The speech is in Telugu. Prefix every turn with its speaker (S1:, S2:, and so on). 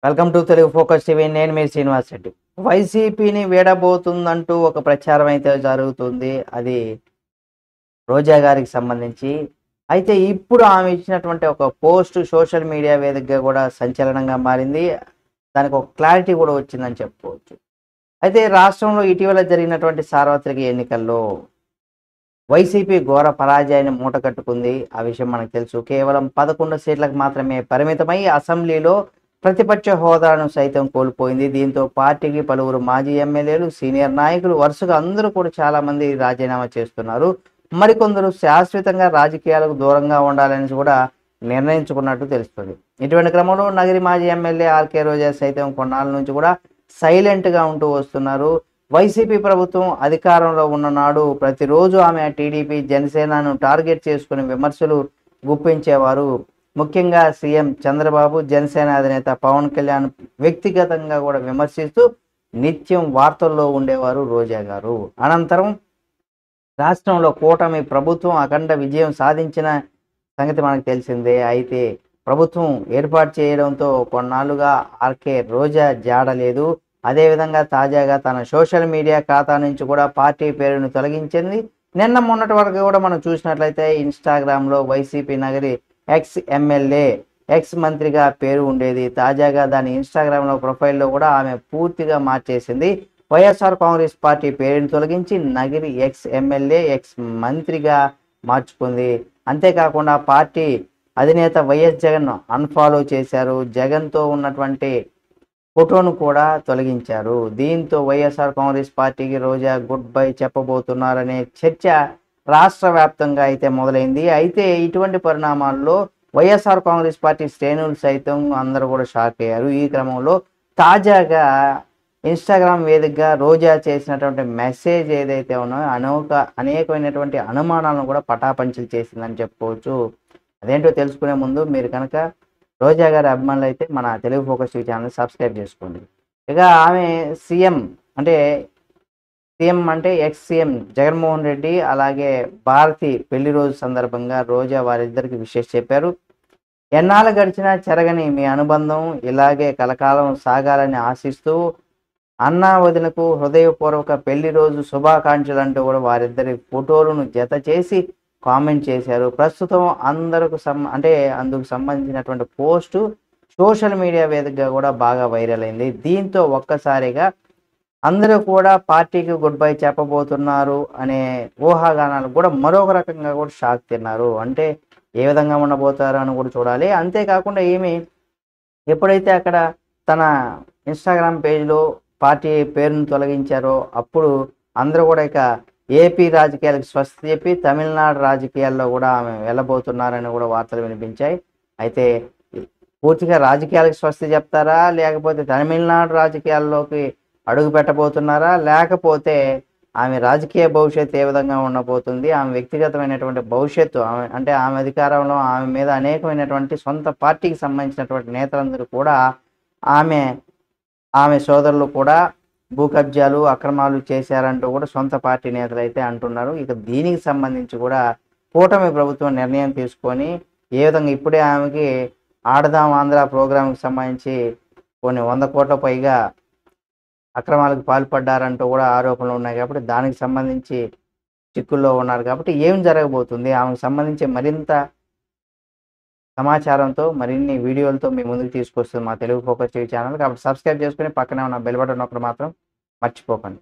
S1: Welcome to Telugu focus TV. నేను మీ శ్రీనివాస్ రెడ్డి. వైసీపీని వీడబోతుందంటూ ఒక ప్రచారం అయితే జరుగుతుంది. అది రోజా గారికి సంబంధించి. అయితే ఇప్పుడు ఆమె ఇచ్చినటువంటి ఒక పోస్ట్ సోషల్ మీడియా వేదికగా కూడా సంచలనంగా మారింది. దానికి ఒక క్లారిటీ కూడా వచ్చిందని చెప్పుకోవచ్చు. అయితే రాష్ట్రంలో ఇటీవల జరిగినటువంటి సార్వత్రిక ఎన్నికల్లో వైసీపీ ఘోర పరాజయాన్ని మూటకట్టుకుంది. ఆ విషయం మనకు తెలుసు. కేవలం 11 సీట్లకు మాత్రమే పరిమితమై అసెంబ్లీలో ప్రతిపక్ష హోదాను సైతం కోల్పోయింది. దీంతో పార్టీకి పలువురు మాజీ ఎమ్మెల్యేలు, సీనియర్ నాయకులు వరుసగా అందరూ కూడా చాలా మంది రాజీనామా చేస్తున్నారు. మరికొందరు శాశ్వతంగా రాజకీయాలకు దూరంగా ఉండాలని కూడా నిర్ణయించుకున్నట్టు తెలుస్తుంది. ఇటువంటి క్రమంలో నగరి మాజీ ఎమ్మెల్యే ఆర్కే రోజా సైతం కొన్నాళ్ళ నుంచి కూడా సైలెంట్గా ఉంటూ వస్తున్నారు. వైసీపీ ప్రభుత్వం అధికారంలో ఉన్న నాడు ప్రతిరోజు ఆమె టీడీపీ, జనసేనను టార్గెట్ చేసుకుని విమర్శలు గుప్పించేవారు. ముఖ్యంగా సీఎం చంద్రబాబు, జనసేన అధినేత పవన్ కళ్యాణ్ వ్యక్తిగతంగా కూడా విమర్శిస్తూ నిత్యం వార్తల్లో ఉండేవారు రోజా గారు. అనంతరం రాష్ట్రంలో కూటమి ప్రభుత్వం అఖండ విజయం సాధించిన సంగతి మనకు తెలిసిందే. అయితే ప్రభుత్వం ఏర్పాటు చేయడంతో కొన్నాళ్లుగా ఆర్కే రోజా జాడలేదు. అదేవిధంగా తాజాగా తన సోషల్ మీడియా ఖాతా నుంచి కూడా పార్టీ పేరును తొలగించింది. నిన్న మొన్నటి వరకు కూడా మనం చూసినట్లయితే ఇన్స్టాగ్రామ్లో YCP Nagari ex MLA, X మంత్రిగా పేరు ఉండేది. తాజాగా దాని ఇన్స్టాగ్రామ్లో ప్రొఫైల్లో కూడా ఆమె పూర్తిగా మార్చేసింది. వైఎస్ఆర్ కాంగ్రెస్ పార్టీ పేరును తొలగించి నగిరి ఎక్స్ ఎమ్మెల్యే, ఎక్స్ మంత్రిగా మార్చుకుంది. అంతేకాకుండా పార్టీ అధినేత వైఎస్ జగన్ అన్ఫాలో చేశారు. జగన్తో ఉన్నటువంటి ఫోటోను కూడా తొలగించారు. దీంతో వైఎస్ఆర్ కాంగ్రెస్ పార్టీకి రోజా గుడ్ బై చెప్పబోతున్నారనే చర్చ రాష్ట్ర వ్యాప్తంగా అయితే మొదలైంది. అయితే ఇటువంటి పరిణామాల్లో వైఎస్ఆర్ కాంగ్రెస్ పార్టీ శ్రేణులు సైతం అందరూ కూడా షాక్ అయ్యారు. ఈ క్రమంలో తాజాగా ఇన్స్టాగ్రామ్ వేదికగా రోజా చేసినటువంటి మెసేజ్ ఏదైతే ఉన్నాయో అనేకమైనటువంటి అనుమానాలను కూడా పటాపంచలు చేసిందని చెప్పుకోవచ్చు. అదేంటో తెలుసుకునే ముందు మీరు కనుక రోజా గారి అభిమానులు అయితే మన Telugu focus TV channel subscribe చేసుకోండి. ఇక ఆమె సీఎం అంటే ఎక్స్ సీఎం జగన్మోహన్ రెడ్డి అలాగే భారతి పెళ్లి రోజు సందర్భంగా రోజా వారిద్దరికి విషెస్ చెప్పారు. ఎన్నాళ్ళు గడిచినా చెరగని మీ అనుబంధం ఇలాగే కలకాలం సాగాలని ఆశిస్తూ అన్నా వదినకు హృదయపూర్వక పెళ్లి రోజు శుభాకాంక్షలు అంటూ కూడా వారిద్దరి ఫోటోలను జత చేసి కామెంట్ చేశారు. ప్రస్తుతం అందుకు సంబంధించినటువంటి పోస్టు సోషల్ మీడియా వేదికగా కూడా బాగా వైరల్ అయింది. దీంతో ఒక్కసారిగా అందరూ కూడా పార్టీకి గుడ్ బై చెప్పబోతున్నారు అనే ఊహాగానాలు కూడా మరొక రకంగా కూడా షాక్ తిన్నారు. అంటే ఏ విధంగా ఉండబోతారు అని కూడా చూడాలి. అంతేకాకుండా ఎప్పుడైతే అక్కడ తన ఇన్స్టాగ్రామ్ పేజ్లో పార్టీ పేరును తొలగించారో అప్పుడు అందరూ కూడా ఇక ఏపీ రాజకీయాలకు స్వస్తి చెప్పి తమిళనాడు రాజకీయాల్లో కూడా ఆమె వెళ్ళబోతున్నారని కూడా వార్తలు వినిపించాయి. అయితే పూర్తిగా రాజకీయాలకు స్వస్తి చెప్తారా, లేకపోతే తమిళనాడు రాజకీయాల్లోకి అడుగు పెట్టబోతున్నారా, లేకపోతే ఆమె రాజకీయ భవిష్యత్తు ఏ విధంగా ఉండబోతుంది, ఆమె వ్యక్తిగతమైనటువంటి భవిష్యత్తు ఆమె అధికారంలో ఆమె మీద అనేకమైనటువంటి సొంత పార్టీకి సంబంధించినటువంటి నేతలందరూ కూడా ఆమె సోదరులు కూడా భూ కబ్జాలు, అక్రమాలు చేశారంటూ కూడా సొంత పార్టీ నేతలు అయితే అంటున్నారు. ఇక దీనికి సంబంధించి కూడా కూటమి ప్రభుత్వం నిర్ణయం తీసుకొని ఏ విధంగా ఇప్పుడే ఆమెకి ఆడదాం ఆంధ్ర ప్రోగ్రాంకి సంబంధించి కొన్ని 100 కోట్ల పైగా అక్రమాలకు పాల్పడ్డారంటూ కూడా ఆరోపణలు ఉన్నాయి. కాబట్టి దానికి సంబంధించి చిక్కుల్లో ఉన్నారు. కాబట్టి ఏం జరగబోతుంది, ఆమెకు సంబంధించి మరింత సమాచారంతో మరిన్ని వీడియోలతో మీ ముందుకు తీసుకొస్తుంది మా తెలుగు ఫోకస్ టీవీ ఛానల్. కాబట్టి సబ్స్క్రైబ్ చేసుకుని పక్కనే ఉన్న బెల్ బటన్ నొక్కడం మాత్రం మర్చిపోకండి.